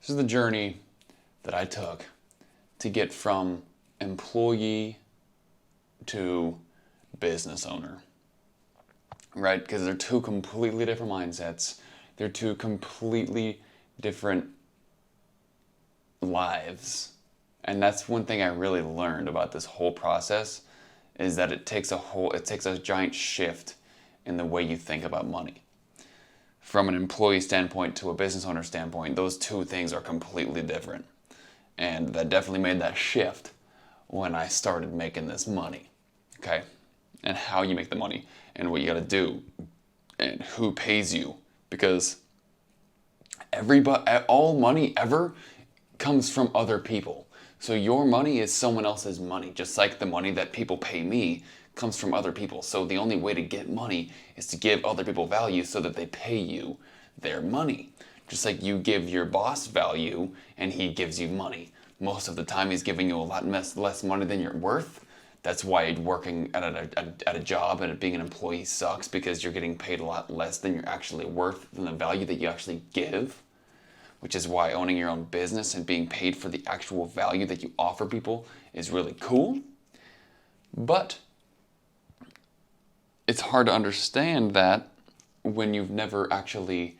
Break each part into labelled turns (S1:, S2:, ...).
S1: This is the journey that I took to get from employee to business owner, right? Because they're two completely different mindsets. They're two completely different lives. And that's one thing I really learned about this whole process is that it takes a giant shift in the way you think about money. From an employee standpoint to a business owner standpoint, those two things are completely different. And that definitely made that shift when I started making this money, okay? And how you make the money and what you gotta do and who pays you. Because all money ever comes from other people. So your money is someone else's money, just like the money that people pay me comes from other people. So the only way to get money is to give other people value so that they pay you their money. Just like you give your boss value and he gives you money. Most of the time he's giving you a lot less money than you're worth. That's why working at a job and being an employee sucks, because you're getting paid a lot less than you're actually worth, than the value that you actually give. Which is why owning your own business and being paid for the actual value that you offer people is really cool. But it's hard to understand that when you've never actually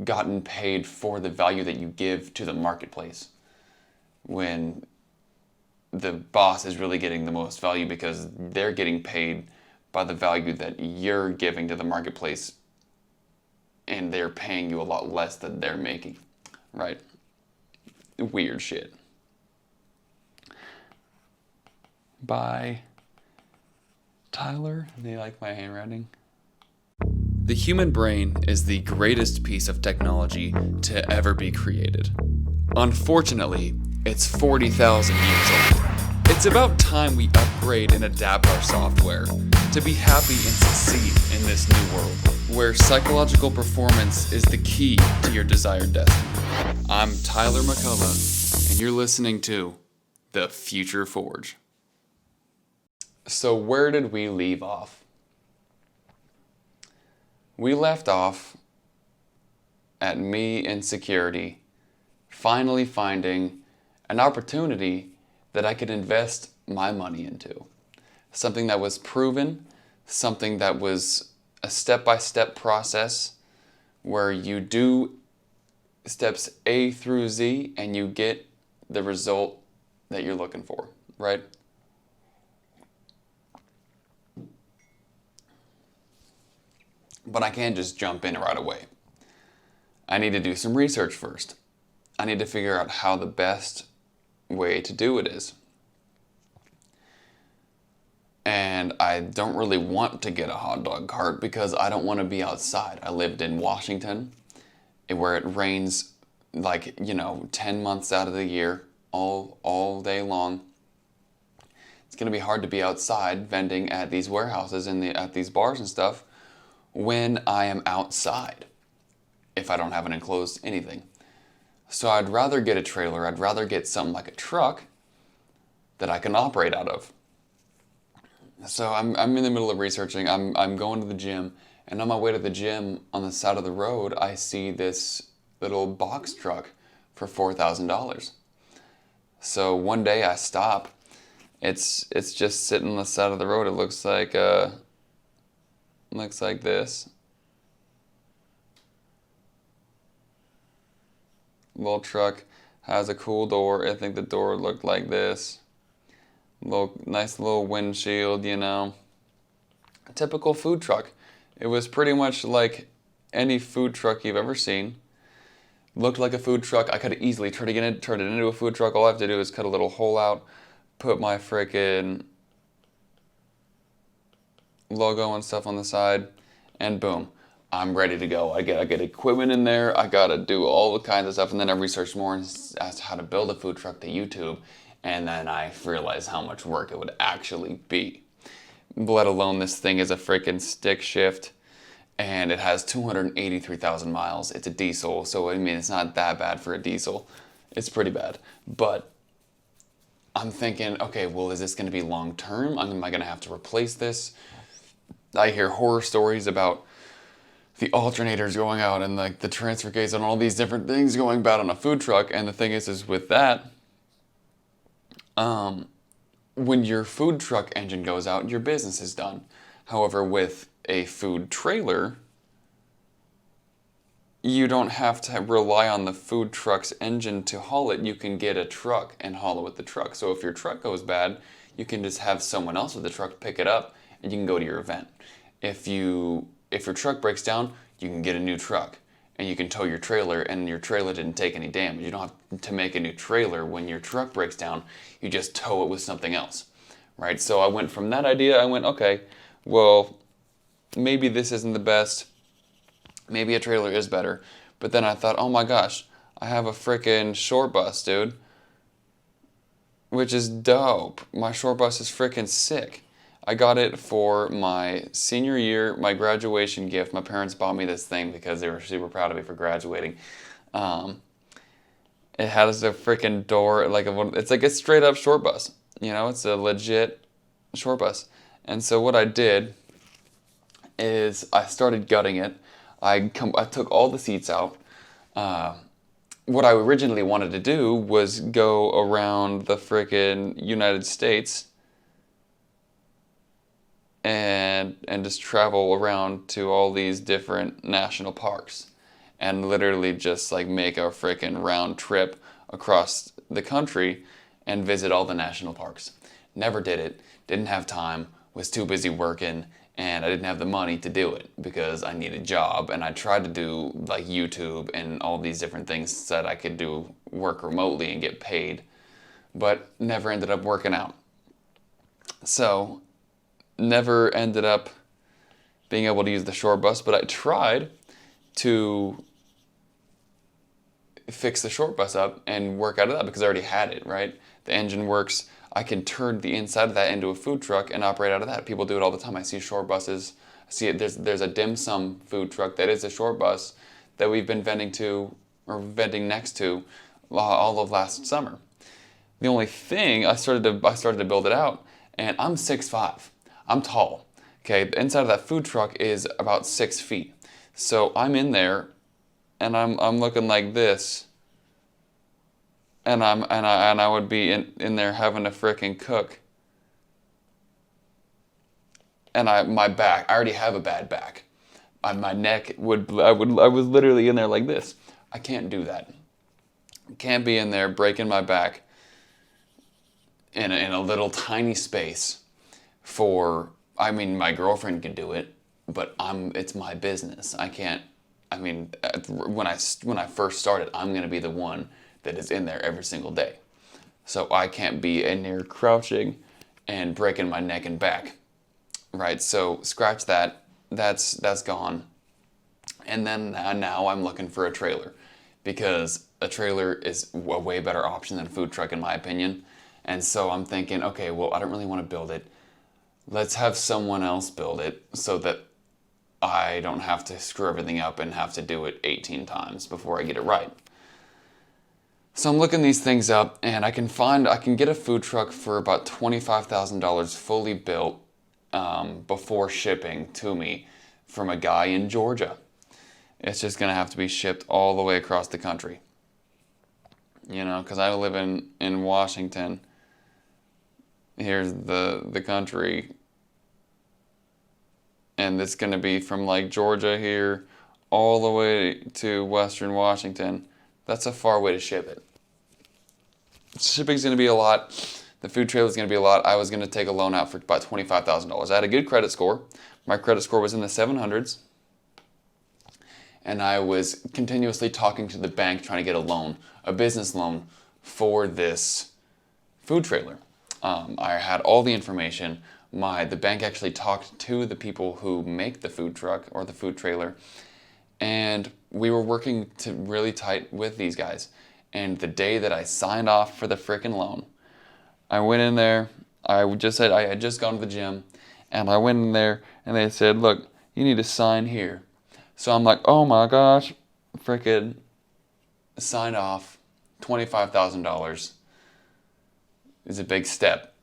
S1: gotten paid for the value that you give to the marketplace. When the boss is really getting the most value because they're getting paid by the value that you're giving to the marketplace, and they're paying you a lot less than they're making. Right? Weird shit. By Tyler. Do you like my handwriting? The human brain is the greatest piece of technology to ever be created. Unfortunately, it's 40,000 years old. It's about time we upgrade and adapt our software to be happy and succeed in this new world, where psychological performance is the key to your desired destiny. I'm Tyler McCullough, and you're listening to The Future Forge. So where did we leave off? We left off at me in security, finally finding an opportunity that I could invest my money into. Something that was proven, something that was a step-by-step process where you do steps A through Z and you get the result that you're looking for, right? But I can't just jump in right away. I need to do some research first. I need to figure out how the best way to do it is. And I don't really want to get a hot dog cart because I don't want to be outside. I lived in Washington, where it rains 10 months out of the year, all day long. It's going to be hard to be outside vending at these warehouses and at these bars and stuff when I am outside, if I don't have an enclosed anything. So I'd rather get a trailer. I'd rather get something like a truck that I can operate out of. So I'm in the middle of researching. I'm going to the gym, and on my way to the gym, on the side of the road, I see this little box truck for $4,000. So one day I stop. It's just sitting on the side of the road. It looks like this. Little truck has a cool door. I think the door looked like this. Nice little windshield, A typical food truck. It was pretty much like any food truck you've ever seen. Looked like a food truck. I could easily turn it into a food truck. All I have to do is cut a little hole out, put my frickin' logo and stuff on the side, and boom, I'm ready to go. I get equipment in there. I gotta do all the kinds of stuff, and then I researched more as to how to build a food truck to YouTube, and then I realized how much work it would actually be. Let alone this thing is a freaking stick shift, and it has 283,000 miles. It's a diesel, so it's not that bad for a diesel. It's pretty bad, but I'm thinking, okay, well, is this going to be long term? Am I going to have to replace this? I hear horror stories about the alternators going out and like the transfer case and all these different things going bad on a food truck. And the thing is with that, when your food truck engine goes out, your business is done. However, with a food trailer, you don't have to rely on the food truck's engine to haul it. You can get a truck and haul it with the truck. So if your truck goes bad, you can just have someone else with the truck pick it up and you can go to your event. If your truck breaks down, you can get a new truck and you can tow your trailer, and your trailer didn't take any damage. You don't have to make a new trailer when your truck breaks down. You just tow it with something else, right? So I went from that idea, I went, okay, well, maybe this isn't the best. Maybe a trailer is better. But then I thought, oh my gosh, I have a freaking short bus, dude. Which is dope. My short bus is freaking sick. I got it for my senior year, my graduation gift. My parents bought me this thing because they were super proud of me for graduating. It has a freaking door, it's like a straight up short bus. You know, it's a legit short bus. And so what I did is I started gutting it. I took all the seats out. What I originally wanted to do was go around the freaking United States and just travel around to all these different national parks and literally just like make a freaking round trip across the country and visit all the national parks. Never did it, didn't have time, was too busy working, and I didn't have the money to do it because I need a job, and I tried to do like YouTube and all these different things that I could do work remotely and get paid, but never ended up working out. So never ended up being able to use the short bus, but I tried to fix the short bus up and work out of that because I already had it, right? The engine works. I can turn the inside of that into a food truck and operate out of that. People do it all the time. I see short buses. I see it. There's a dim sum food truck that is a short bus that we've been vending next to all of last summer. The only thing I started to build it out, and I'm 6'5". I'm tall. Okay, the inside of that food truck is about 6 feet. So I'm in there, and I'm looking like this, and I would be in there having to frickin' cook. And my back, I already have a bad back. My neck I was literally in there like this. I can't do that. Can't be in there breaking my back in a little tiny space my girlfriend can do it, but it's my business. I can't, when I first started, I'm going to be the one that is in there every single day. So I can't be in there crouching and breaking my neck and back, right? So scratch that. That's gone. And then now I'm looking for a trailer because a trailer is a way better option than a food truck in my opinion. And so I'm thinking, okay, well, I don't really want to build it. Let's have someone else build it so that I don't have to screw everything up and have to do it 18 times before I get it right. So I'm looking these things up, and I can get a food truck for about $25,000 fully built before shipping to me from a guy in Georgia. It's just going to have to be shipped all the way across the country. You know, because I live in Washington. Here's the country. And it's going to be from like Georgia here all the way to Western Washington. That's a far way to ship it. Shipping's going to be a lot. The food trailer is going to be a lot. I was going to take a loan out for about $25,000. I had a good credit score. My credit score was in the 700s. And I was continuously talking to the bank trying to get a loan, a business loan for this food trailer. I had all the information. The bank actually talked to the people who make the food truck or the food trailer, and we were working really tight with these guys. And the day that I signed off for the frickin' loan, I went in there. I had just gone to the gym, and I went in there, and they said, "Look, you need to sign here." So I'm like, "Oh my gosh, frickin' signed off, $25,000." Is a big step.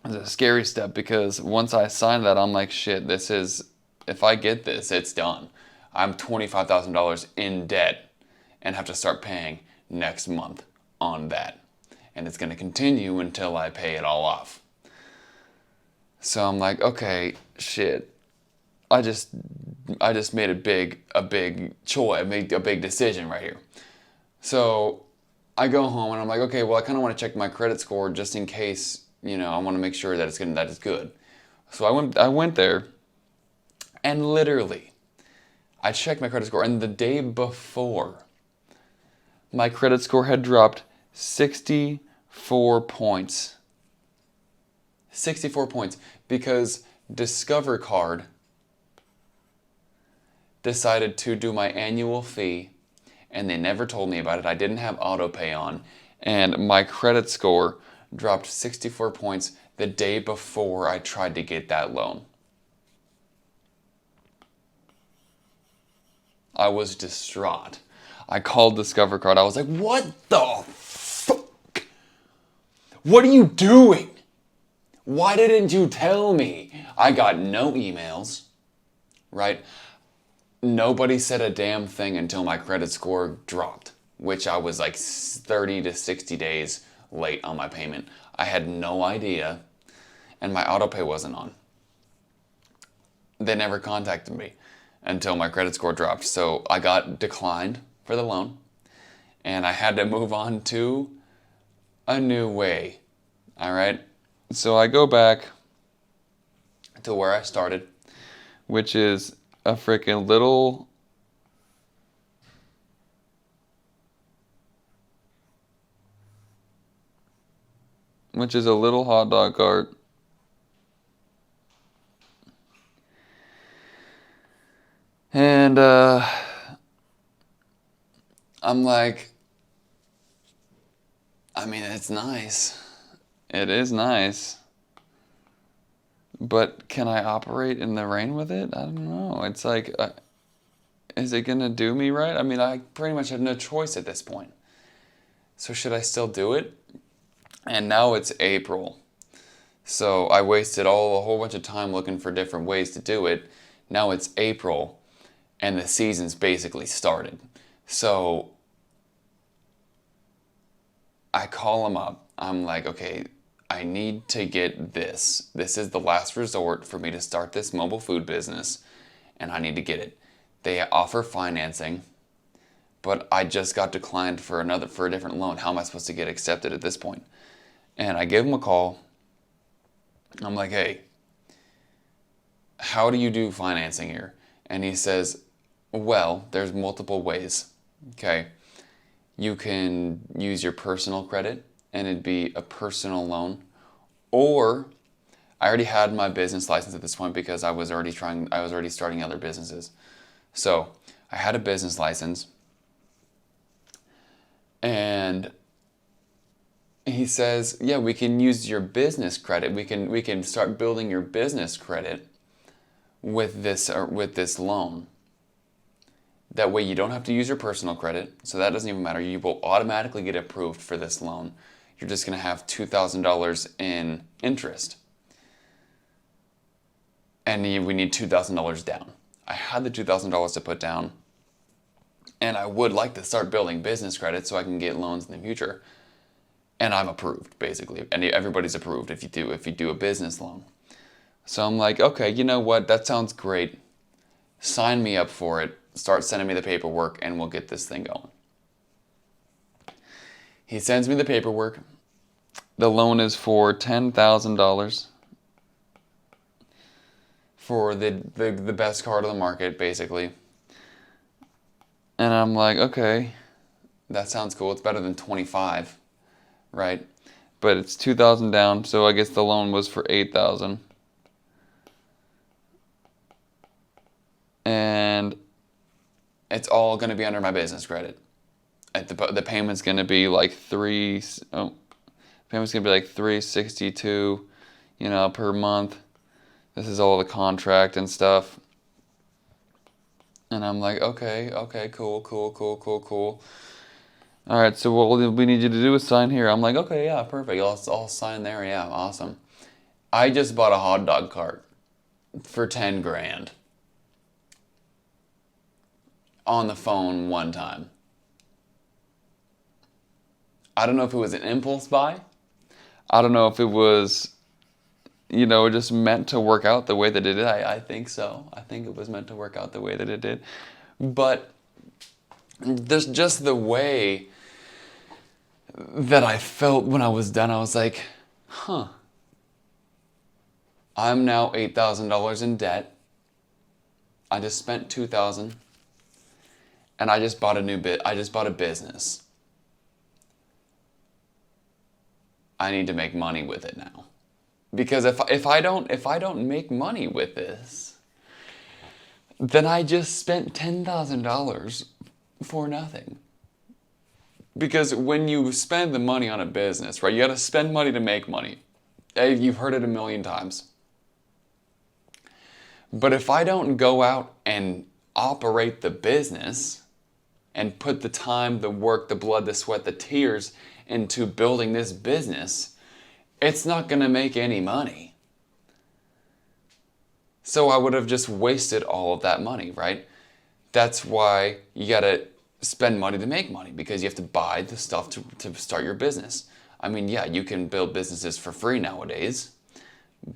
S1: It's a scary step because once I signed that, I'm like, shit, this is if I get this, it's done. I'm $25,000 in debt and have to start paying next month on that. And it's going to continue until I pay it all off. So I'm like, okay, shit. I just made a big choice. I made a big decision right here. So I go home and I'm like, okay, well, I kind of want to check my credit score just in case, I want to make sure that it's good. So I went there, and literally, I checked my credit score, and the day before, my credit score had dropped 64 points. 64 points because Discover Card decided to do my annual fee, and they never told me about it. I didn't have auto pay on, and my credit score dropped 64 points the day before I tried to get that loan. I was distraught. I called Discover Card. I was like, what the fuck? What are you doing? Why didn't you tell me? I got no emails, right? Nobody said a damn thing until my credit score dropped, which I was like 30 to 60 days late on my payment. I had no idea, and my auto pay wasn't on. They never contacted me until my credit score dropped. So I got declined for the loan, and I had to move on to a new way. All right? So I go back to where I started, which is a freaking little hot dog cart. And I'm like, I mean, it's nice. It is nice. But can I operate in the rain with it? I don't know. It's like, is it going to do me right? I mean, I pretty much have no choice at this point. So should I still do it? And now it's April. So I wasted a whole bunch of time looking for different ways to do it. Now it's April, and the season's basically started. So I call them up. I'm like, okay, I need to get this. This is the last resort for me to start this mobile food business, and I need to get it. They offer financing, but I just got declined for a different loan. How am I supposed to get accepted at this point? And I give him a call. I'm like, hey, how do you do financing here? And he says, well, there's multiple ways. Okay. You can use your personal credit, and it'd be a personal loan. Or I already had my business license at this point because I was already starting other businesses. So I had a business license, and he says, yeah, we can use your business credit. We can start building your business credit with this loan. That way you don't have to use your personal credit, so that doesn't even matter. You will automatically get approved for this loan. You're just going to have $2,000 in interest. And we need $2,000 down. I had the $2,000 to put down, and I would like to start building business credit so I can get loans in the future. And I'm approved, basically. And everybody's approved if you do a business loan. So I'm like, okay, you know what? That sounds great. Sign me up for it. Start sending me the paperwork, and we'll get this thing going. He sends me the paperwork. The loan is for $10,000 for the best card on the market, basically. And I'm like, okay, that sounds cool. It's better than 25, right? But it's 2,000 down, so I guess the loan was for 8,000. And it's all going to be under my business credit. The payment's going to be like $362, per month. This is all the contract and stuff. And I'm like, okay, cool. All right, so what we need you to do is sign here. I'm like, okay, yeah, perfect. I'll sign there. Yeah, awesome. I just bought a hot dog cart for 10 grand. on the phone one time. I don't know if it was an impulse buy. I don't know if it was, just meant to work out the way that it did. I think so. I think it was meant to work out the way that it did. But there's just the way that I felt when I was done. I was like, huh. I'm now $8,000 in debt. I just spent $2,000. And I just bought I just bought a business. I need to make money with it now. Because if I don't make money with this, then I just spent $10,000 for nothing. Because when you spend the money on a business, right, you got to spend money to make money. You've heard it a million times. But if I don't go out and operate the business and put the time, the work, the blood, the sweat, the tears into building this business, it's not going to make any money. So I would have just wasted all of that money, right? That's why you got to spend money to make money, because you have to buy the stuff to start your business. I mean, yeah, you can build businesses for free nowadays,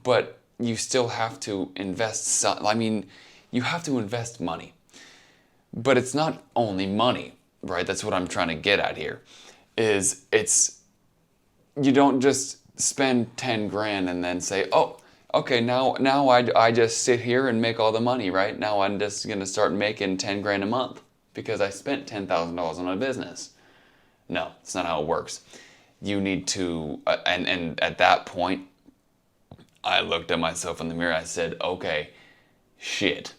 S1: but you still have to invest you have to invest money. But it's not only money, right? That's what I'm trying to get at here. You don't just spend 10 grand and then say, oh, okay, now I just sit here and make all the money, right? Now I'm just going to start making 10 grand a month because I spent $10,000 on a business. No, it's not how it works. You need to, and at that point, I looked at myself in the mirror. I said, okay, shit,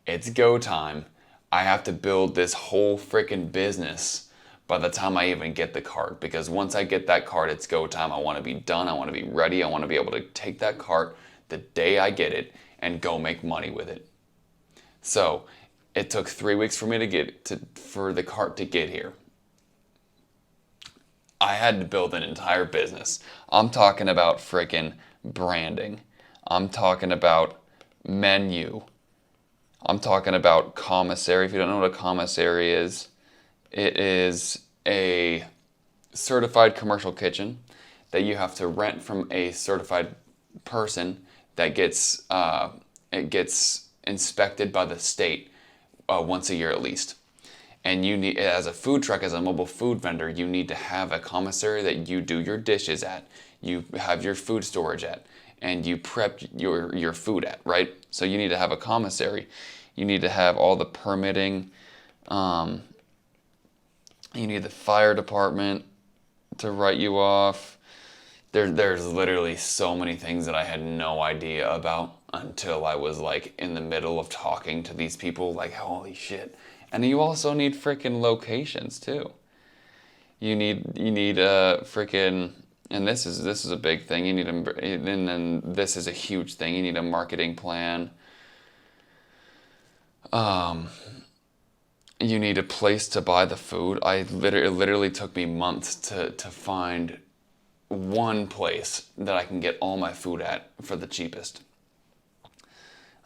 S1: it's go time. I have to build this whole freaking business by the time I even get the cart. Because once I get that cart, it's go time. I want to be done. I want to be ready. I want to be able to take that cart the day I get it and go make money with it. So it took 3 weeks for me for the cart to get here. I had to build an entire business. I'm talking about freaking branding. I'm talking about menu. I'm talking about commissary. If you don't know what a commissary is, it is a certified commercial kitchen that you have to rent from a certified person that gets inspected by the state once a year at least. And you need, as a food truck, as a mobile food vendor, you need to have a commissary that you do your dishes at, you have your food storage at, and you prep your food at, right? So you need to have a commissary. You need to have all the permitting. You need the fire department to write you off. There's literally so many things that I had no idea about until I was like in the middle of talking to these people, like, holy shit. And you also need freaking locations too. You need freaking, and this is a big thing. And then this is a huge thing. You need a marketing plan. You need a place to buy the food. It literally took me months to find one place that I can get all my food at for the cheapest.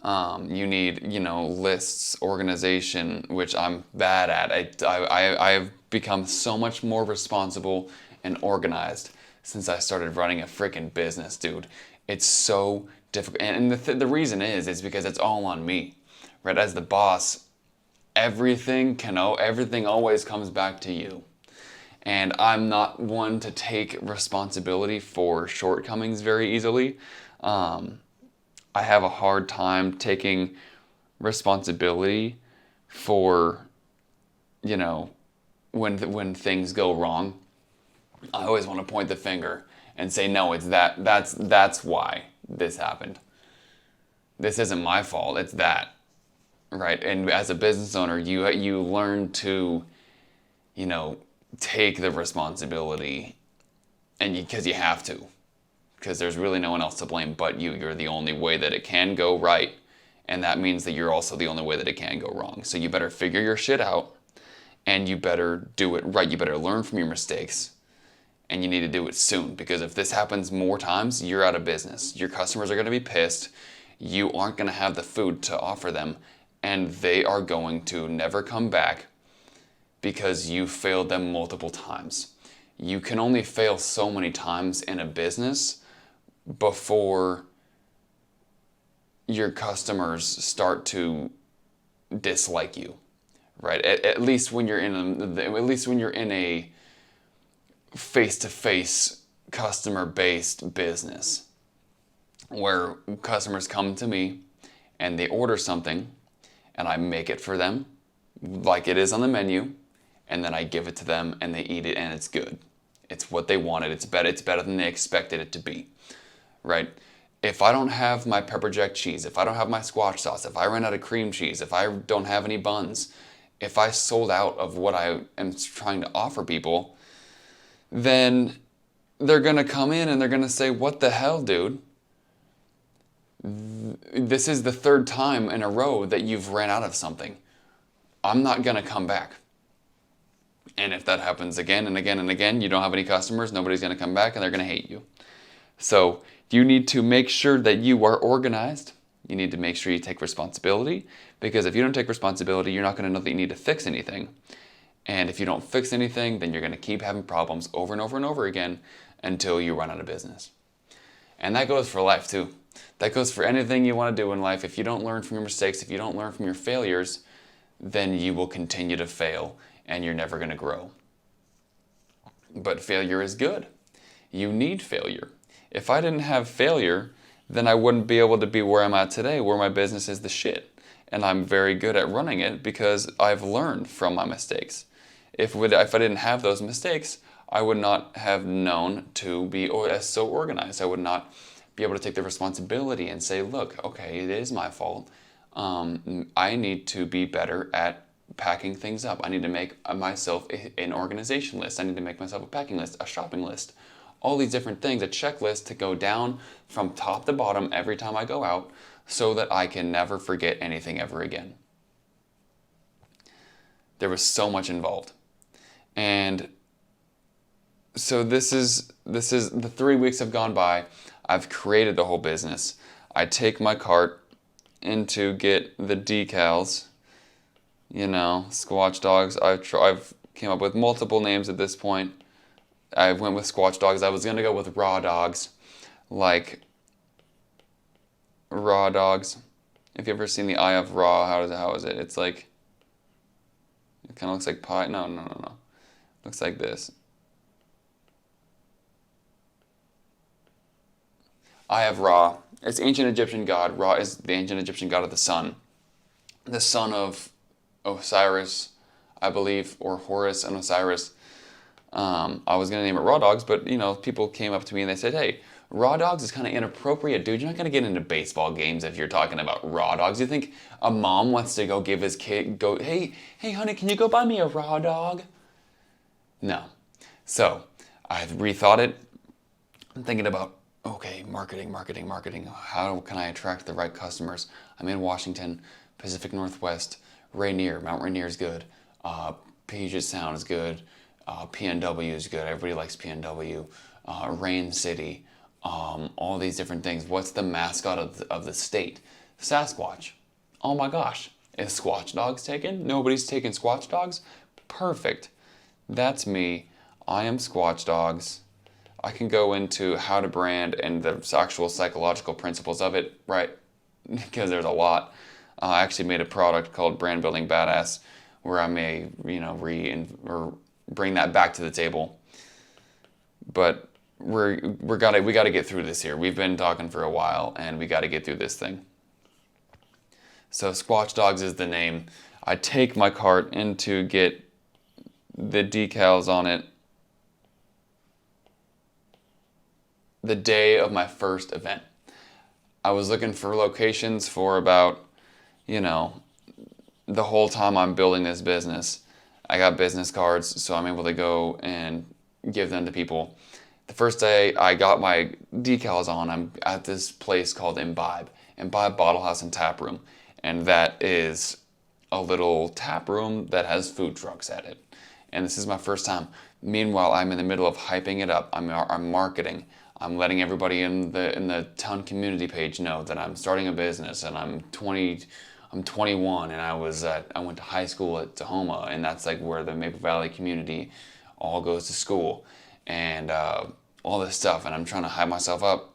S1: You need, lists, organization, which I'm bad at. I've become so much more responsible and organized since I started running a freaking business, dude. It's so difficult. And the reason is because it's all on me, right? As the boss, everything always comes back to you. And I'm not one to take responsibility for shortcomings very easily. I have a hard time taking responsibility for, when things go wrong. I always want to point the finger and say, no, it's that's why this happened. This isn't my fault, it's that. Right? And as a business owner, you learn to, take the responsibility, and because you have to. Because there's really no one else to blame but you. You're the only way that it can go right, and that means that you're also the only way that it can go wrong. So you better figure your shit out, and you better do it right. You better learn from your mistakes, and you need to do it soon. Because if this happens more times, you're out of business. Your customers are going to be pissed. You aren't going to have the food to offer them, and they are going to never come back because you failed them multiple times. You can only fail so many times in a business before your customers start to dislike you, right? At least when you're in a face-to-face customer-based business where customers come to me and they order something and I make it for them like it is on the menu, and then I give it to them and they eat it and it's good. It's what they wanted. It's better than they expected it to be, right? If I don't have my pepper jack cheese, if I don't have my Squatch sauce, if I run out of cream cheese, if I don't have any buns, if I sold out of what I am trying to offer people, then they're going to come in and they're going to say, what the hell, dude? This is the third time in a row that you've ran out of something. I'm not going to come back. And if that happens again and again and again, you don't have any customers, nobody's going to come back and they're going to hate you. So you need to make sure that you are organized. You need to make sure you take responsibility, because if you don't take responsibility, you're not going to know that you need to fix anything. And if you don't fix anything, then you're going to keep having problems over and over and over again until you run out of business. And that goes for life too. That goes for anything you want to do in life. If you don't learn from your mistakes, if you don't learn from your failures, then you will continue to fail and you're never going to grow. But failure is good. You need failure. If I didn't have failure, then I wouldn't be able to be where I'm at today, where my business is the shit. And I'm very good at running it because I've learned from my mistakes. If I didn't have those mistakes, I would not have known to be so organized. I would not be able to take the responsibility and say, look, okay, it is my fault. I need to be better at packing things up. I need to make myself an organization list. I need to make myself a packing list, a shopping list, all these different things, a checklist to go down from top to bottom every time I go out so that I can never forget anything ever again. There was so much involved. And so this is the 3 weeks have gone by. I've created the whole business. I take my cart in to get the decals, Squatch dogs. I've came up with multiple names at this point. I went with Squatch dogs. I was gonna go with raw dogs, like raw dogs. If you ever seen the Eye of Raw, how is it? It's like, it kind of looks like pie. No. Looks like this. Eye of Ra. It's ancient Egyptian god. Ra is the ancient Egyptian god of the sun of Osiris, I believe, or Horus and Osiris. I was going to name it Raw Dogs, but, people came up to me and they said, hey, Raw Dogs is kind of inappropriate, dude. You're not going to get into baseball games if you're talking about Raw Dogs. You think a mom wants to go give his kid, hey, honey, can you go buy me a Raw Dog? No. So, I've rethought it. I'm thinking about, okay, marketing. How can I attract the right customers? I'm in Washington, Pacific Northwest, Rainier. Mount Rainier is good. Puget Sound is good. PNW is good. Everybody likes PNW. Rain City. All these different things. What's the mascot of the state? Sasquatch. Oh my gosh. Is Squatch Dogs taken? Nobody's taken Squatch Dogs? Perfect. That's me. I am Squatch Dogs. I can go into how to brand and the actual psychological principles of it, right? Because there's a lot. I actually made a product called Brand Building Badass, where I may, bring that back to the table. But we got to get through this here. We've been talking for a while, and we got to get through this thing. So Squatch Dogs is the name. I take my cart in to get the decals on it the day of my first event. I was looking for locations for about, the whole time I'm building this business. I got business cards, so I'm able to go and give them to people. The first day I got my decals on, I'm at this place called Imbibe Bottle House and Tap Room. And that is a little tap room that has food trucks at it. And this is my first time. Meanwhile, I'm in the middle of hyping it up. I'm marketing. I'm letting everybody in the town community page know that I'm starting a business and I'm I'm 21 and I went to high school at Tahoma, and that's like where the Maple Valley community all goes to school, and all this stuff, and I'm trying to hype myself up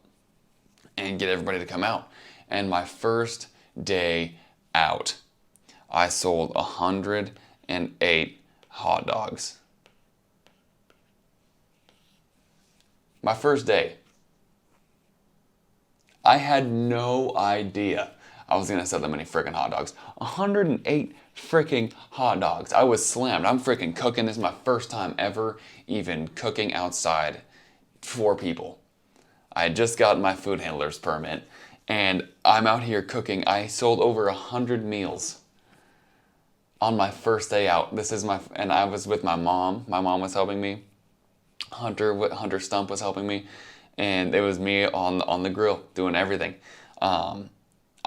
S1: and get everybody to come out. And my first day out, I sold 108 hot dogs. My first day. I had no idea I was gonna sell that many freaking hot dogs. 108 freaking hot dogs. I was slammed. I'm freaking cooking. This is my first time ever even cooking outside for people. I had just gotten my food handler's permit, and I'm out here cooking. I sold over 100 meals on my first day out. And I was with my mom. My mom was helping me. Hunter Stump was helping me, and it was me on the grill doing everything.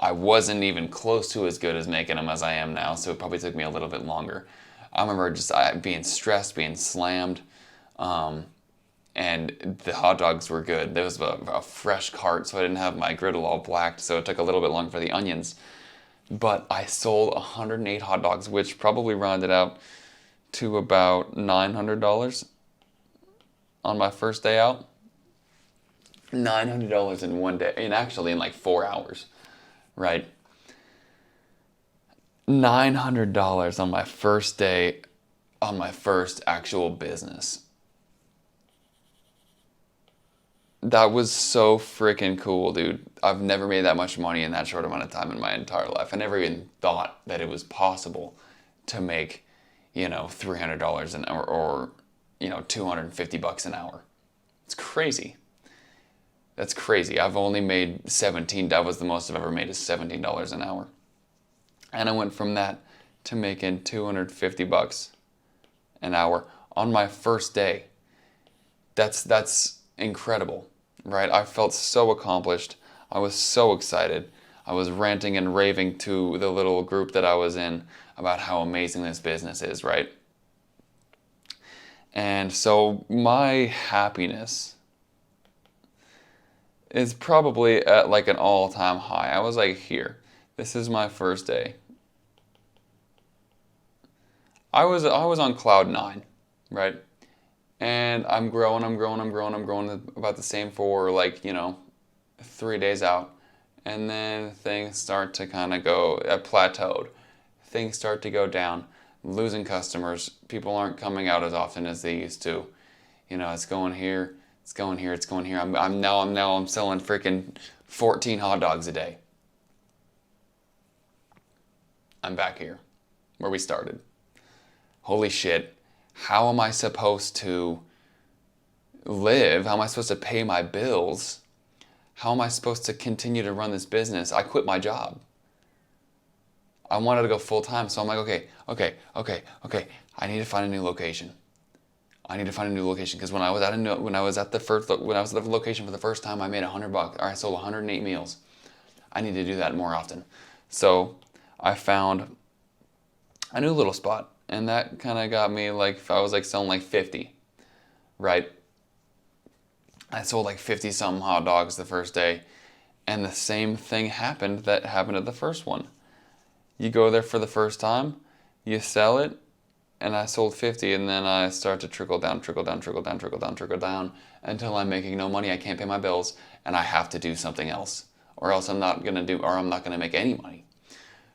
S1: I wasn't even close to as good as making them as I am now, so it probably took me a little bit longer. I remember just being stressed, being slammed, and the hot dogs were good. There was a fresh cart, so I didn't have my griddle all blacked, so it took a little bit longer for the onions. But I sold 108 hot dogs, which probably rounded out to about $900 on my first day out. $900 in one day, and actually in like 4 hours, right? $900 on my first day, on my first actual business. That was so freaking cool, dude. I've never made that much money in that short amount of time in my entire life. I never even thought that it was possible to make, $300 an hour or $250 an hour. It's crazy. That's crazy. I've only made 17. That was the most I've ever made, is $17 an hour. And I went from that to making $250 an hour on my first day. That's incredible, right? I felt so accomplished. I was so excited. I was ranting and raving to the little group that I was in about how amazing this business is, right? And so my happiness is probably at like an all-time high. I was like, here, this is my first day. I was on cloud 9, right? And I'm growing about the same for 3 days out. And then things start to kind of go plateaued. Things start to go down. Losing customers. People aren't coming out as often as they used to. It's going here, it's going here, it's going here. I'm selling freaking 14 hot dogs a day. I'm back here where we started. Holy shit. How am I supposed to live? How am I supposed to pay my bills? How am I supposed to continue to run this business? I quit my job. I wanted to go full time, so I'm like, okay. I need to find a new location. Because when I was at the location for the first time, I made $100, or I sold 108 meals. I need to do that more often. So I found a new little spot, and that kind of got me I was selling 50, right? I sold 50 something hot dogs the first day, and the same thing happened that happened at the first one. You go there for the first time, you sell it, and I sold 50, and then I start to trickle down until I'm making no money. I can't pay my bills, and I have to do something else, or else I'm not gonna make any money,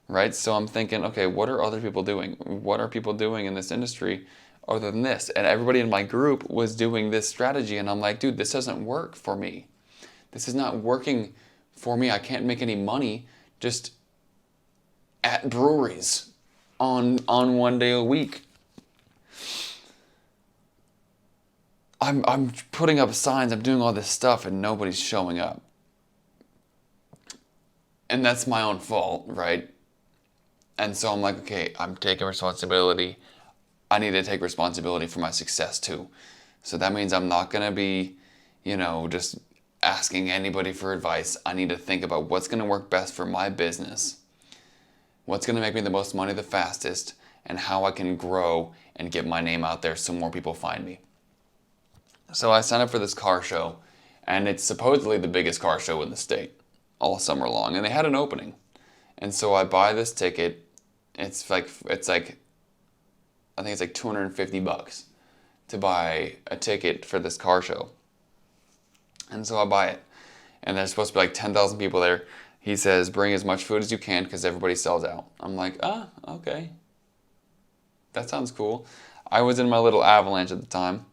S1: right? So I'm thinking, okay, what are other people doing? What are people doing in this industry other than this? And everybody in my group was doing this strategy, and I'm like, dude, this doesn't work for me. This is not working for me. I can't make any money just at breweries on 1 day a week. I'm putting up signs, I'm doing all this stuff, and nobody's showing up. And that's my own fault, right? And so I'm like, okay, I'm taking responsibility. I need to take responsibility for my success too. So that means I'm not going to be, just asking anybody for advice. I need to think about what's going to work best for my business, what's going to make me the most money the fastest, and how I can grow and get my name out there so more people find me. So I signed up for this car show, and it's supposedly the biggest car show in the state all summer long, and they had an opening. And so I buy this ticket. It's like I think it's like $250 to buy a ticket for this car show. And so I buy it. And there's supposed to be like 10,000 people there. He says, bring as much food as you can because everybody sells out. I'm like, okay. That sounds cool. I was in my little Avalanche at the time.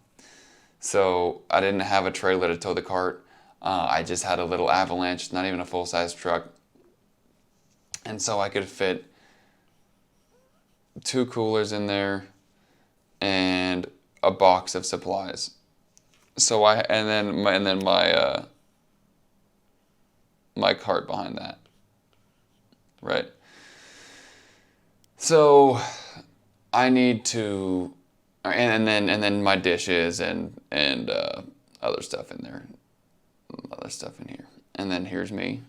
S1: So I didn't have a trailer to tow the cart. I just had a little Avalanche, not even a full-size truck. And so I could fit 2 coolers in there and a box of supplies. So and then my cart behind that. Right. So I need to and then my dishes and other stuff in there. Other stuff in here. And then here's me.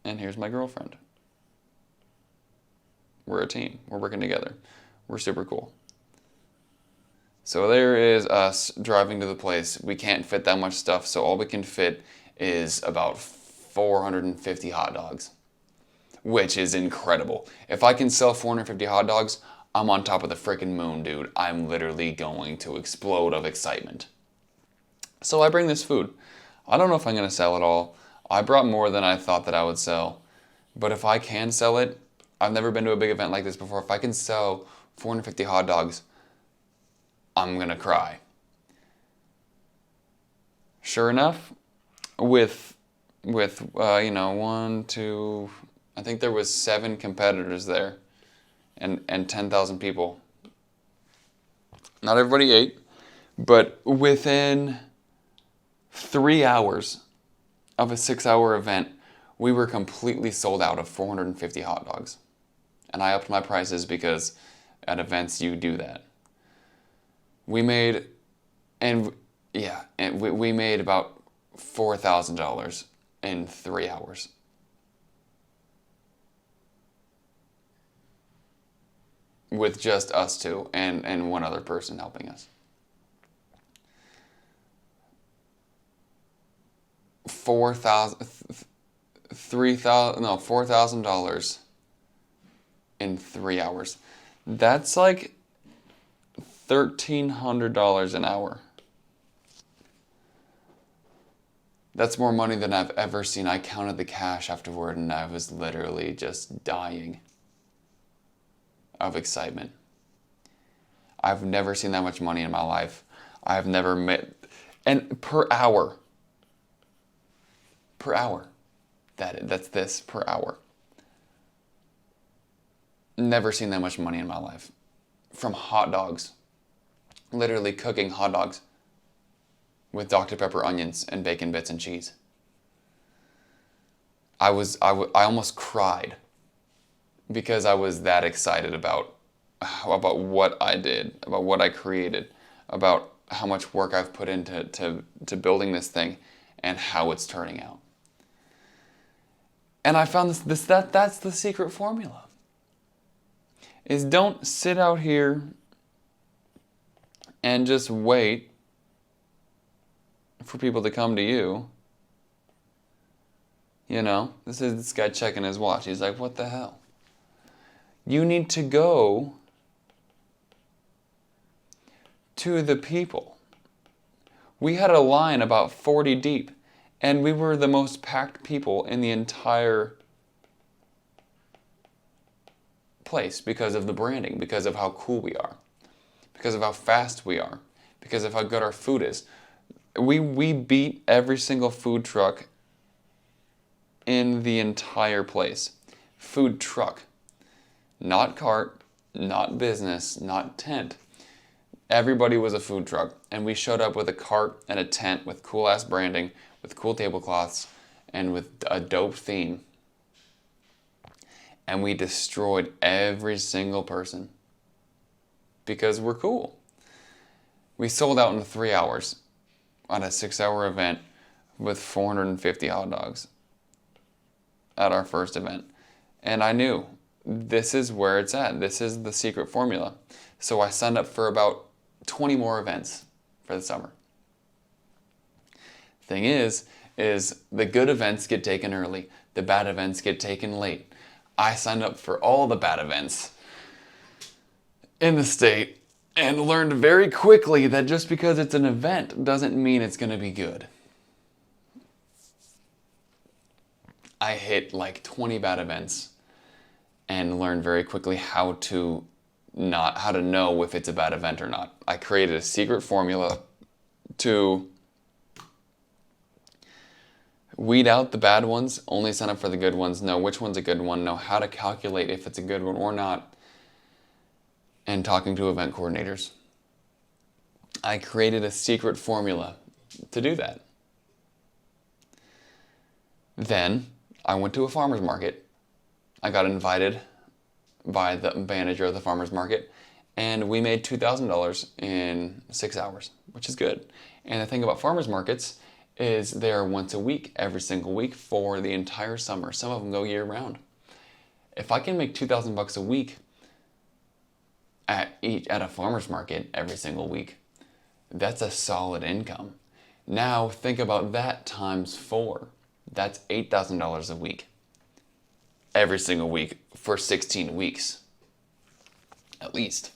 S1: And here's my girlfriend. We're a team. We're working together. We're super cool. So there is us driving to the place. We can't fit that much stuff, so all we can fit is about 450 hot dogs, which is incredible. If I can sell 450 hot dogs, I'm on top of the freaking moon, dude. I'm literally going to explode of excitement. So I bring this food. I don't know if I'm going to sell it all. I brought more than I thought that I would sell. But if I can sell it, I've never been to a big event like this before. If I can sell 450 hot dogs, I'm going to cry. Sure enough, with 1, 2, I think there was 7 competitors there and 10,000 people. Not everybody ate, but within 3 hours of a 6-hour event, we were completely sold out of 450 hot dogs. And I upped my prices because at events you do that. We made we made about $4,000 in 3 hours. With just us two and one other person helping us. $4,000 in 3 hours. That's like $1,300 an hour. That's more money than I've ever seen. I counted the cash afterward and I was literally just dying of excitement. I've never seen that much money in my life. I've never met, and per hour, that's this per hour. Never seen that much money in my life. From hot dogs. Literally cooking hot dogs with Dr. Pepper onions and bacon bits and cheese. I almost cried because I was that excited about what I did, about what I created, about how much work I've put into building this thing and how it's turning out. And I found that's the secret formula. Is don't sit out here and just wait for people to come to you. You know, this guy checking his watch. He's like, what the hell? You need to go to the people. We had a line about 40 deep, and we were the most packed people in the entire place because of the branding, because of how cool we are, because of how fast we are, because of how good our food is. We beat every single food truck in the entire place. Food truck. Not cart, not business, not tent. Everybody was a food truck, and we showed up with a cart and a tent with cool-ass branding, with cool tablecloths, and with a dope theme. And we destroyed every single person because we're cool. We sold out in 3 hours on a 6-hour event with 450 hot dogs at our first event. And I knew this is where it's at. This is the secret formula. So I signed up for about 20 more events for the summer. Thing is the good events get taken early. The bad events get taken late. I signed up for all the bad events in the state and learned very quickly that just because it's an event doesn't mean it's going to be good. I hit like 20 bad events and learned very quickly how to know if it's a bad event or not. I created a secret formula to weed out the bad ones, only sign up for the good ones, know which one's a good one, know how to calculate if it's a good one or not, and talking to event coordinators. I created a secret formula to do that. Then I went to a farmer's market. I got invited by the manager of the farmer's market, and we made $2,000 in 6 hours, which is good. And the thing about farmer's markets is they're once a week, every single week for the entire summer. Some of them go year round. If I can make $2,000 a week at a farmer's market every single week, that's a solid income. Now think about that times 4. That's $8,000 a week. Every single week for 16 weeks. At least.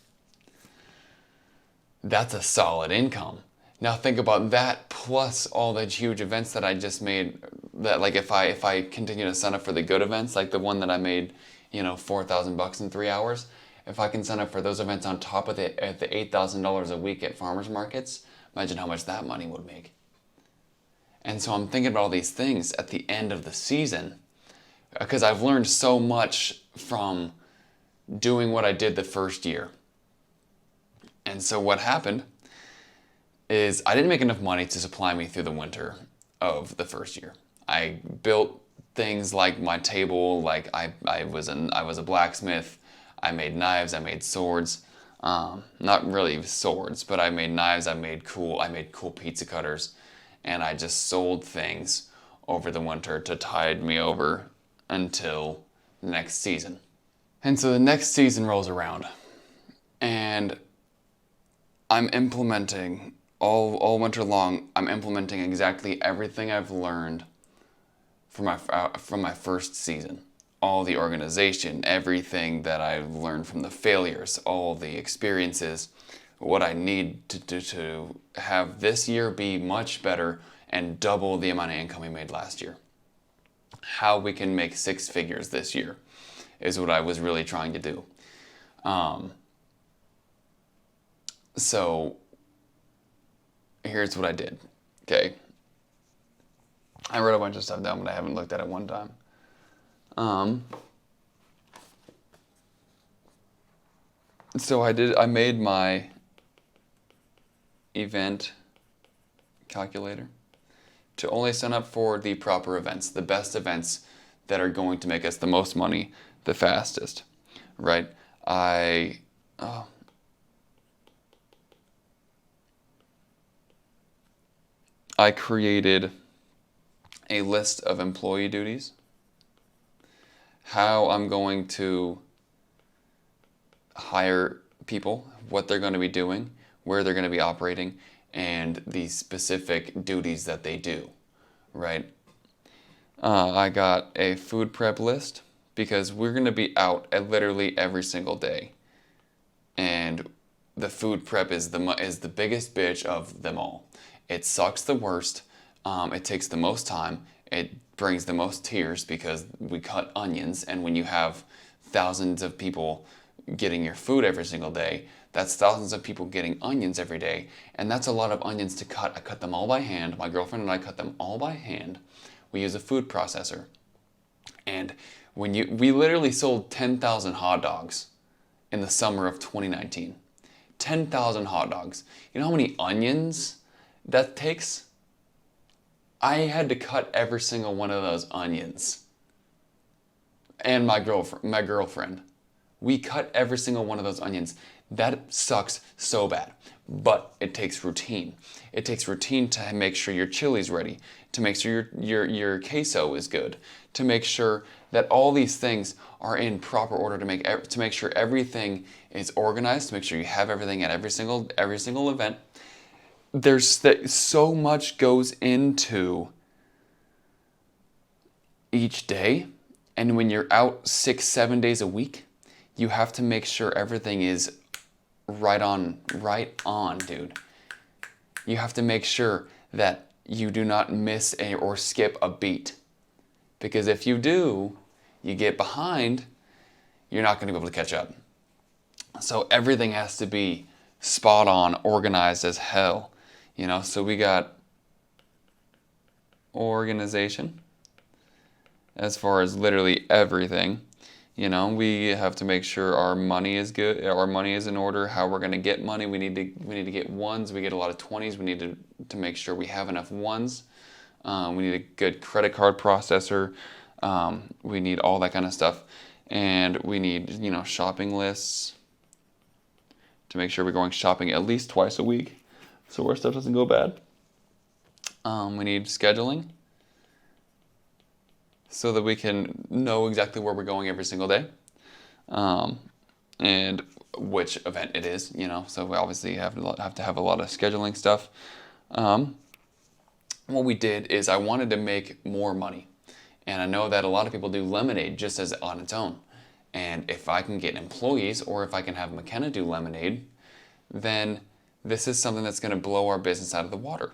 S1: That's a solid income. Now think about that plus all the huge events that I just made. That like if I continue to sign up for the good events, like the one that I made, $4,000 in 3 hours. If I can sign up for those events on top of the $8,000 a week at farmers markets, imagine how much that money would make. And so I'm thinking about all these things at the end of the season because I've learned so much from doing what I did the first year. And so what happened is I didn't make enough money to supply me through the winter of the first year. I built things like my table, like I was a blacksmith. I made knives, I made swords. Not really swords, but I made knives, I made cool pizza cutters. And I just sold things over the winter to tide me over until the next season. And so the next season rolls around, and I'm implementing all winter long. I'm implementing exactly everything I've learned from my first season. All the organization, everything that I've learned from the failures, all the experiences, what I need to have this year be much better and double the amount of income we made last year. How we can make 6 figures this year is what I was really trying to do. So here's what I did. Okay. I wrote a bunch of stuff down, but I haven't looked at it one time. So I made my event calculator to only sign up for the proper events, the best events that are going to make us the most money the fastest, right? I created a list of employee duties, how I'm going to hire people, what they're going to be doing, where they're going to be operating, and the specific duties that they do, right? I got a food prep list because we're going to be out at literally every single day. And the food prep is the biggest bitch of them all. It sucks the worst. It takes the most time. It brings the most tears because we cut onions, and when you have thousands of people getting your food every single day, that's thousands of people getting onions every day, and that's a lot of onions to cut. I cut them all by hand. My girlfriend and I cut them all by hand. We use a food processor. And we literally sold 10,000 hot dogs in the summer of 2019. 10,000 hot dogs. You know how many onions that takes? I had to cut every single one of those onions. And my girlfriend. We cut every single one of those onions. That sucks so bad. But it takes routine. It takes routine to make sure your chili's ready, to make sure your queso is good, to make sure that all these things are in proper order, to make sure everything is organized, to make sure you have everything at every single event. So much goes into each day. And when you're out 6, 7 days a week, you have to make sure everything is right on, dude. You have to make sure that you do not miss or skip a beat. Because if you do, you get behind, you're not going to be able to catch up. So everything has to be spot on, organized as hell. So we got organization as far as literally everything. We have to make sure our money is good, our money is in order, how we're going to get money. We need to get ones. We get a lot of 20s. We need to make sure we have enough ones. We need a good credit card processor. We need all that kind of stuff. And we need, shopping lists to make sure we're going shopping at least twice a week so our stuff doesn't go bad. We need scheduling so that we can know exactly where we're going every single day, and which event it is, so we obviously have to have a lot of scheduling stuff. What we did is I wanted to make more money, and I know that a lot of people do lemonade just as on its own, and if I can get employees or if I can have McKenna do lemonade, then this is something that's going to blow our business out of the water.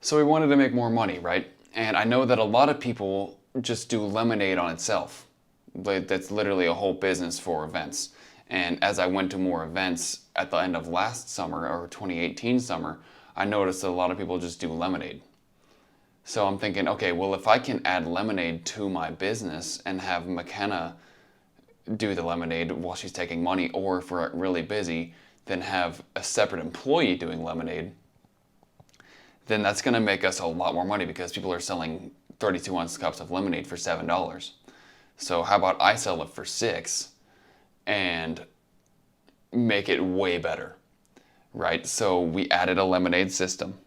S1: So we wanted to make more money, right? And I know that a lot of people just do lemonade on itself. That's literally a whole business for events. And as I went to more events at the end of last summer, or 2018 summer, I noticed that a lot of people just do lemonade. So I'm thinking, okay, well, if I can add lemonade to my business and have McKenna do the lemonade while she's taking money, or if we're really busy, then have a separate employee doing lemonade, then that's going to make us a lot more money because people are selling 32 ounce cups of lemonade for $7. So how about I sell it for $6 and make it way better, right? So we added a lemonade system,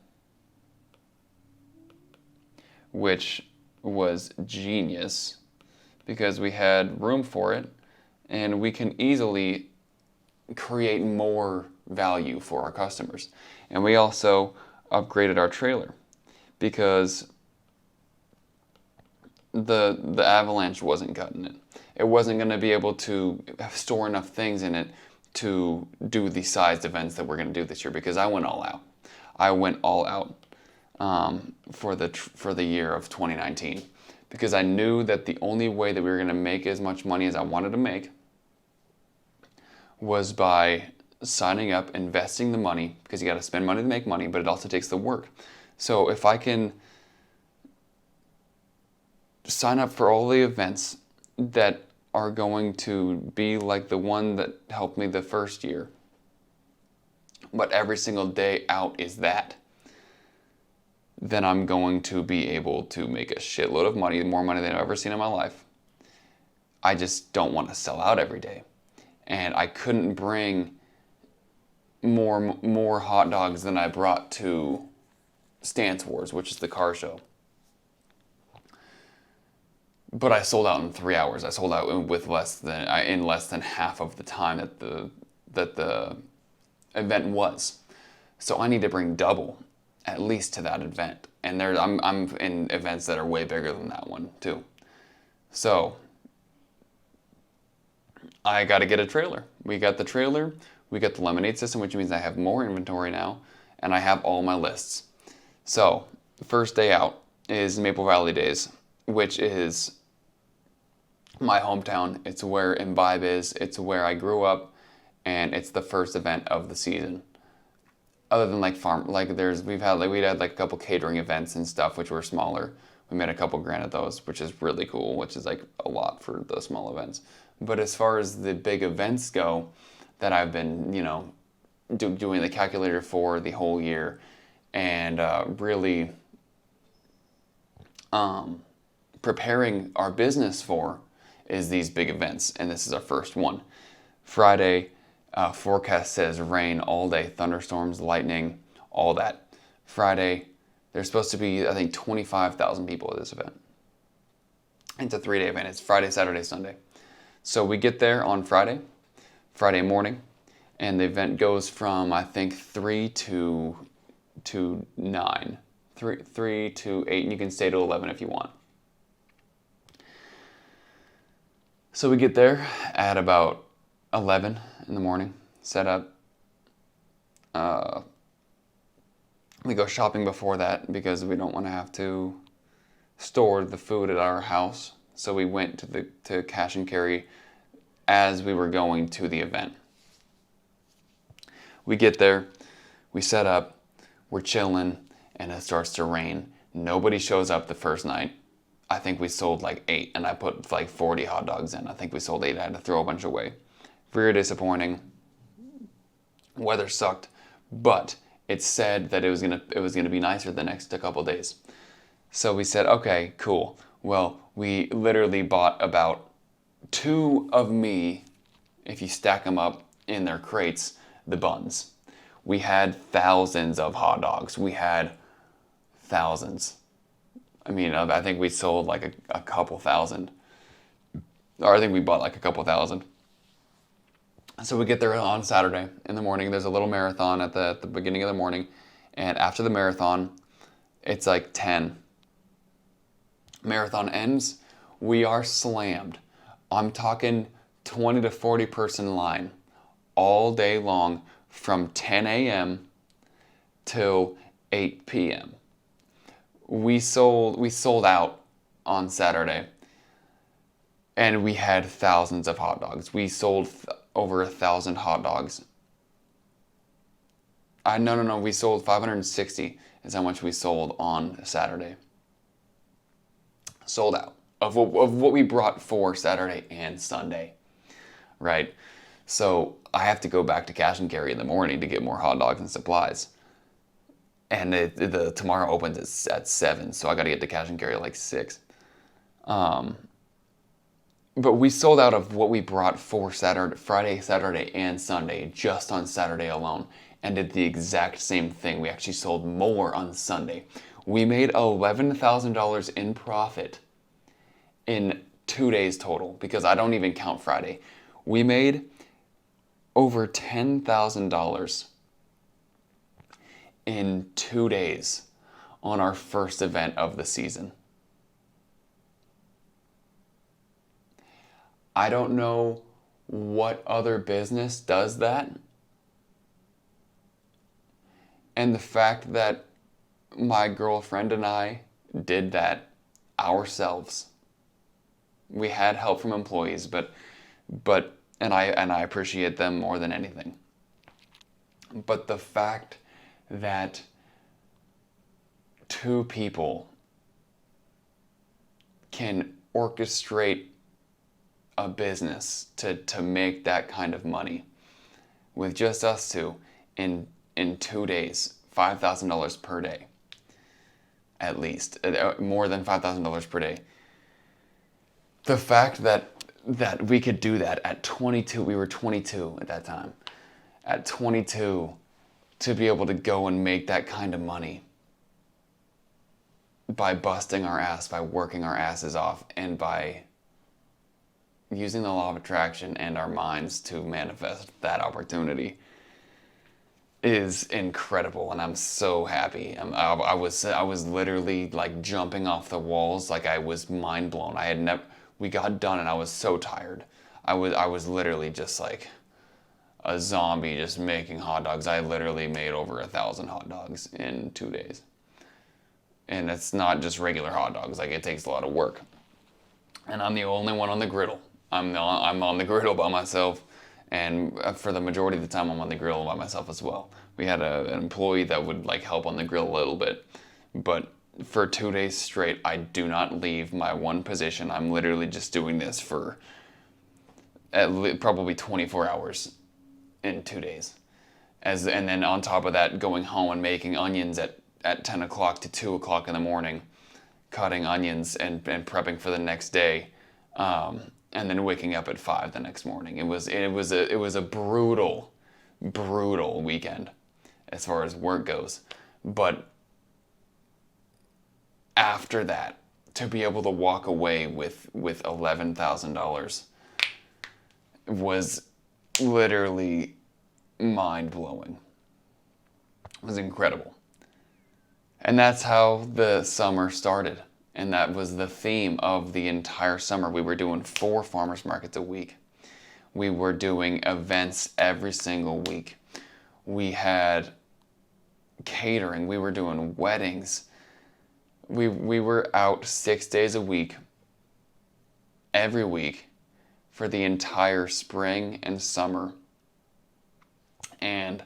S1: which was genius because we had room for it and we can easily create more value for our customers. And we also upgraded our trailer because the avalanche wasn't cutting it. It wasn't going to be able to store enough things in it to do the sized events that we're going to do this year because I went all out. I went all out for the year of 2019 because I knew that the only way that we were going to make as much money as I wanted to make was by signing up, investing the money, because you got to spend money to make money, but it also takes the work. So if I can sign up for all the events that are going to be like the one that helped me the first year, but every single day out is that, then I'm going to be able to make a shitload of money, more money than I've ever seen in my life. I just don't want to sell out every day. And I couldn't bring more hot dogs than I brought to Stance Wars, which is the car show. But I sold out in 3 hours. I sold out in less than half of the time that the event was. So I need to bring double, at least, to that event. And I'm in events that are way bigger than that one too. So I got to get a trailer. We got the trailer. We got the lemonade system, which means I have more inventory now, and I have all my lists. So the first day out is Maple Valley Days, which is my hometown. It's where Imbibe is. It's where I grew up, and it's the first event of the season. Other than we'd had like a couple catering events and stuff, which were smaller. We made a couple grand at those, which is really cool, which is like a lot for the small events. But as far as the big events go, that I've been, doing the calculator for the whole year, and really preparing our business for, is these big events, and this is our first one. Friday, forecast says rain all day, thunderstorms, lightning, all that. Friday, there's supposed to be, I think, 25,000 people at this event. It's a 3-day event. It's Friday, Saturday, Sunday. So we get there on Friday morning, and the event goes from, I think, 3 to 9, 3 to 8, and you can stay to 11 if you want. So we get there at about 11 in the morning, set up. Uh, we go shopping before that because we don't want to have to store the food at our house. So we went to cash and carry as we were going to the event. We get there, we set up, we're chilling, and it starts to rain. Nobody shows up the first night. I think we sold like 8, and I put like 40 hot dogs in. I think we sold 8. I had to throw a bunch away. Very disappointing. Weather sucked, but it said that it was gonna be nicer the next couple days. So we said, okay, cool. Well, we literally bought about 2 of me, if you stack them up in their crates, the buns. We had thousands of hot dogs. We had thousands. I mean, I think we sold like a couple thousand. Or I think we bought like a couple thousand. So we get there on Saturday in the morning. There's a little marathon at the beginning of the morning. And after the marathon, it's like 10. Marathon ends. We are slammed. I'm talking 20 to 40 person line all day long from 10 a.m. till 8 p.m. We sold out on Saturday, and we had thousands of hot dogs. We sold over 1,000 hot dogs. No. We sold 560 is how much we sold on Saturday. Sold out of what we brought for Saturday and Sunday, right? So I have to go back to cash and carry in the morning to get more hot dogs and supplies. And the tomorrow opens at 7, so I got to get to cash and carry at like 6. But we sold out of what we brought for Friday, Saturday, and Sunday, just on Saturday alone, and did the exact same thing. We actually sold more on Sunday. We made $11,000 in profit in 2 days total, because I don't even count Friday. We made over $10,000 in 2 days on our first event of the season. I don't know what other business does that. And the fact that my girlfriend and I did that ourselves. We had help from employees, but I appreciate them more than anything. But the fact that 2 people can orchestrate a business to make that kind of money with just us 2 in 2 days, $5,000 per day, at least, more than $5,000 per day. The fact that we could do that at 22, we were 22 at that time, at 22, to be able to go and make that kind of money by busting our ass, by working our asses off, and by using the law of attraction and our minds to manifest that opportunity is incredible, and I'm so happy. I was literally like jumping off the walls, like I was mind blown. We got done and I was so tired. I was literally just like a zombie, just making hot dogs. I literally made over 1,000 hot dogs in 2 days, and it's not just regular hot dogs. Like, it takes a lot of work, and I'm the only one on the griddle. I'm on the griddle by myself, and for the majority of the time I'm on the grill by myself as well. We had an employee that would like help on the grill a little bit, but for 2 days straight I do not leave my one position. I'm literally just doing this for probably 24 hours in 2 days, and then on top of that, going home and making onions at 10 o'clock to 2 o'clock in the morning, cutting onions and prepping for the next day. And then waking up at 5 the next morning. It was a brutal weekend as far as work goes. But after that, to be able to walk away with $11,000 was literally mind-blowing. It was incredible. And that's how the summer started. And that was the theme of the entire summer. We were doing 4 farmers markets a week. We were doing events every single week. We had catering. We were doing weddings. We were out 6 days a week, every week, for the entire spring and summer. And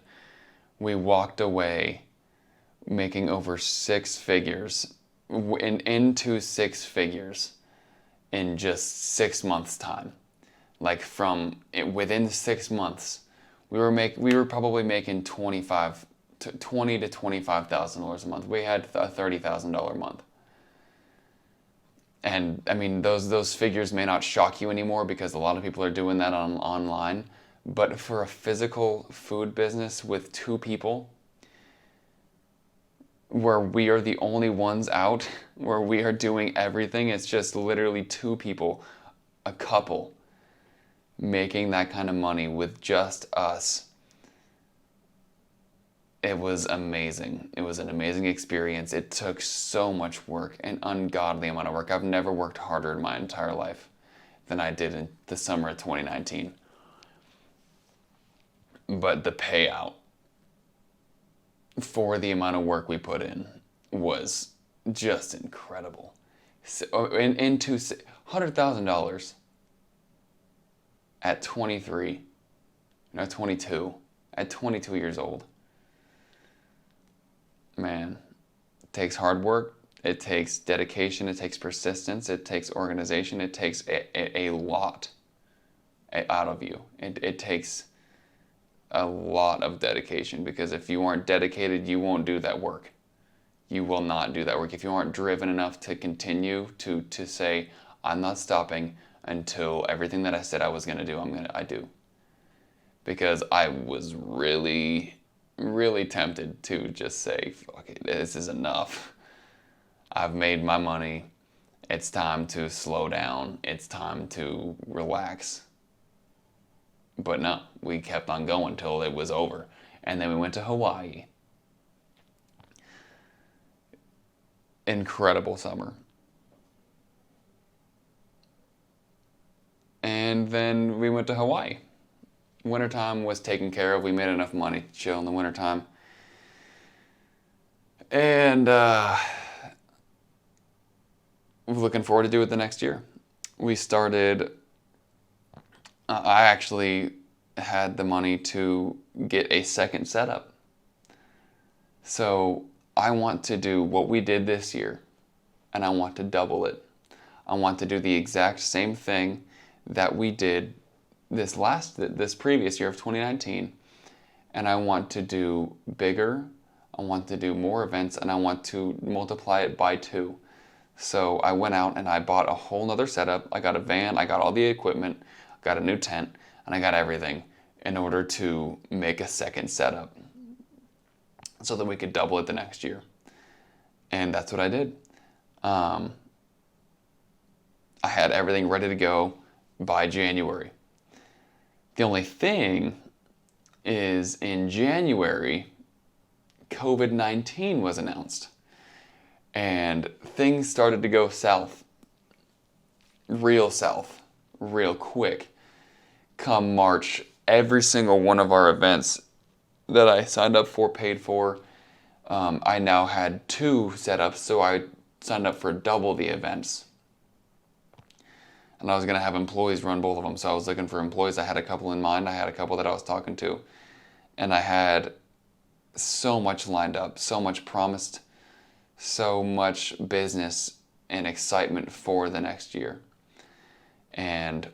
S1: we walked away making over 6 figures, into 6 figures in just 6 months' time. Like within 6 months, we were probably making $20 to $25,000 a month. We had a $30,000 month. And I mean, those figures may not shock you anymore because a lot of people are doing that online. But for a physical food business with 2 people, where we are the only ones out, where we are doing everything, it's just literally 2 people, a couple, making that kind of money with just us. It was amazing. It was an amazing experience. It took so much work, an ungodly amount of work. I've never worked harder in my entire life than I did in the summer of 2019. But the payout for the amount of work we put in was just incredible. Into $100,000 at 22 years old. Man, it takes hard work, it takes dedication, it takes persistence, it takes organization, it takes a lot out of you. It takes a lot of dedication, because if you aren't dedicated, you won't do that work. You will not do that work. If you aren't driven enough to continue to say, I'm not stopping until everything that I said I was going to do, I do. Because I was really tempted to just say, fuck it, this is enough. I've made my money. It's time to slow down. It's time to relax. But no, we kept on going till it was over. And then we went to Hawaii. Incredible summer. And then we went to Hawaii. Wintertime was taken care of. We made enough money to chill in the wintertime. And we're looking forward to do it the next year. We started... I actually had the money to get a second setup. So I want to do what we did this year, and I want to double it. I want to do the exact same thing that we did this previous year of 2019, and I want to do bigger, I want to do more events, and I want to multiply it by 2. So I went out and I bought a whole nother setup. I got a van, I got all the equipment, got a new tent, and I got everything in order to make a second setup so that we could double it the next year. And that's what I did. I had everything ready to go by January. The only thing is, in January, COVID-19 was announced. And things started to go south. Real quick. Come March, every single one of our events that I signed up for, paid for, I now had 2 setups, so I signed up for double the events. And I was going to have employees run both of them, so I was looking for employees. I had a couple in mind. I had a couple that I was talking to. And I had so much lined up, so much promised, so much business and excitement for the next year. And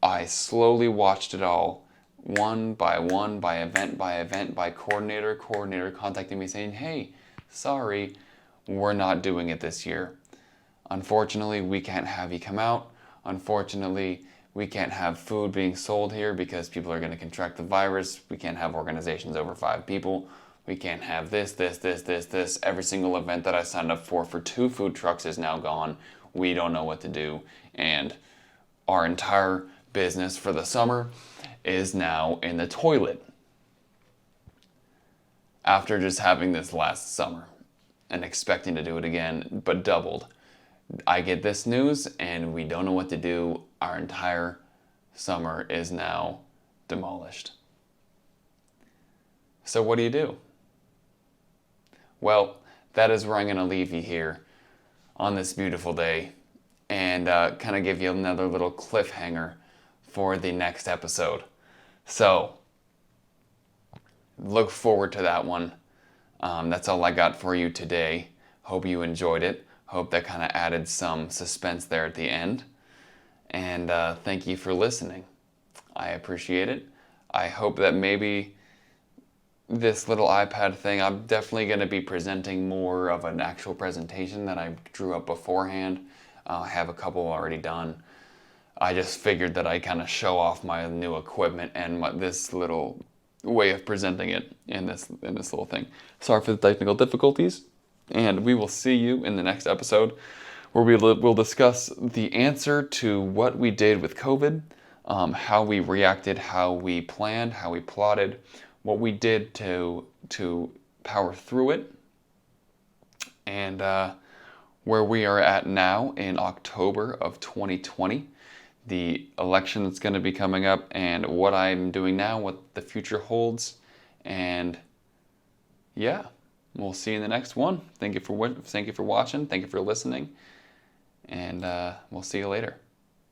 S1: I slowly watched it all, one by one, by event, by coordinator contacting me saying, hey, sorry, we're not doing it this year. Unfortunately, we can't have you come out. Unfortunately, we can't have food being sold here because people are going to contract the virus. We can't have organizations over 5 people. We can't have this. Every single event that I signed up for 2 food trucks is now gone. We don't know what to do. And our entire business for the summer is now in the toilet. After just having this last summer and expecting to do it again, but doubled. I get this news and we don't know what to do. Our entire summer is now demolished. So what do? Well, that is where I'm going to leave you here on this beautiful day and kind of give you another little cliffhanger for the next episode. So look forward to that one. That's all I got for you today. Hope you enjoyed it. Hope that kind of added some suspense there at the end. And thank you for listening. I appreciate it. I hope that maybe this little iPad thing, I'm definitely going to be presenting more of an actual presentation that I drew up beforehand. I have a couple already done. I just figured that I kind of show off my new equipment and this little way of presenting it in this little thing. Sorry for the technical difficulties, and we will see you in the next episode where we'll discuss the answer to what we did with COVID, how we reacted, how we planned, how we plotted, what we did to power through it, and where we are at now in October of 2020, the election that's going to be coming up, and what I'm doing now, what the future holds, and yeah, we'll see you in the next one. Thank you for watching. Thank you for listening, and we'll see you later.